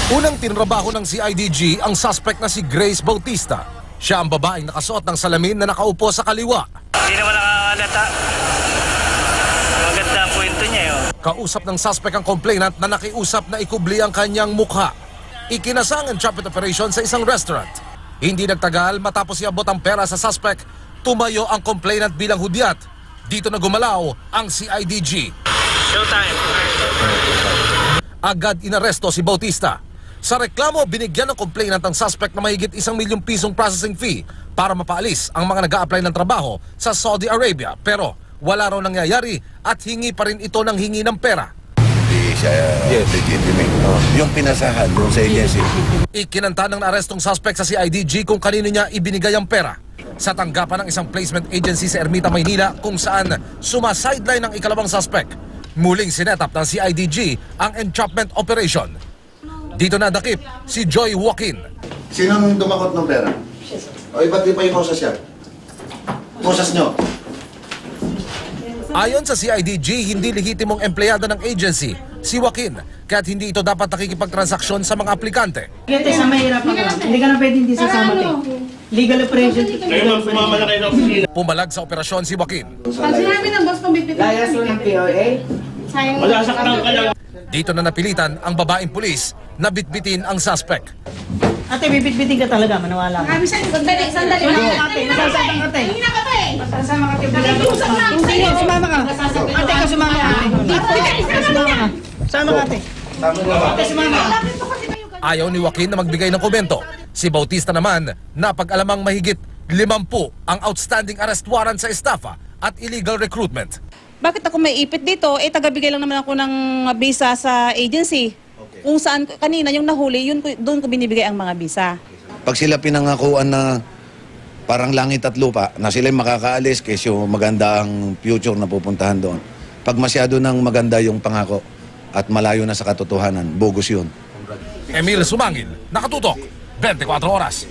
Unang tinrabaho ng CIDG ang suspect na si Grace Bautista. Siya ang babaeng nakasuot ng salamin na nakaupo sa kaliwa. Hindi naman nakakalata. Maganda ang kwento niya yun. Kausap ng suspect ang complainant na nakiusap na ikubli ang kanyang mukha. Ikinasang ang traffic operation sa isang restaurant. Hindi nagtagal matapos iabot ang pera sa suspect, tumayo ang complainant bilang hudyat. Dito na gumalaw ang CIDG. Showtime. Agad inaresto si Bautista. Sa reklamo, binigyan ng complainant ang suspect na mahigit 1 milyong pisong processing fee para mapaalis ang mga nag-a-apply ng trabaho sa Saudi Arabia. Pero wala raw nangyayari at hingi pa rin ito ng hingi ng pera. Hindi siya legitimate. Yung pinasahan doon sa agency. Ikinanta ng naarestong suspect sa CIDG kung kanino niya ibinigay ang pera. Sa tanggapan ng isang placement agency sa Ermita, Maynila kung saan sumasideline ng ikalawang suspect. Muling sinetap ng CIDG ang entrapment operation. Dito na dakip si Joy Joaquin. Sinong dumakot ng pera? O iba't di pa yung posas yan? Posas nyo? Ayon sa CIDG, hindi lehitimong empleyado ng agency si Joaquin, kaya't hindi ito dapat nakikipagtransaksyon sa mga aplikante. Ito sa mahirap ako. Hindi ka na pwede hindi sasama ito. Legal operation. Kayo man sumama na kayo ng opisina. Pumalag sa operasyon si Joaquin. Pag sinabi ng boss kong bitbit Layas mo ng POA? sayang. Malasaktan ka lang. Dito na napilitan ang babaeng pulis na bitbitin ang suspect. Ate, bibit-bitin ka talaga, manawala ka. Sandali. Ate, nasasabang ate. Hindi na ka pa eh. Sasama ka, ate. Nakikiusap na ako Sige, sa'yo. sumama ka. Ate, ka sumama ka. Sumama ka. Sama ka, ate. Ate, sumama ka. Ayaw ni Joaquin na magbigay ng komento. Si Bautista naman, napag-alamang mahigit 50 ang outstanding arrest warrant sa estafa at illegal recruitment. Bakit ako may ipit dito? Tagabigay lang naman ako ng visa sa agency. Okay. Kung saan kanina yung nahuli, doon ko binibigay ang mga visa. Pag sila pinangakuan na parang langit at lupa, na sila makakaalis kasi maganda ang future na pupuntahan doon. Pag masyado nang maganda yung pangako at malayo na sa katotohanan, bogus yun. Emil Sumangil, nakatutok, 24 oras.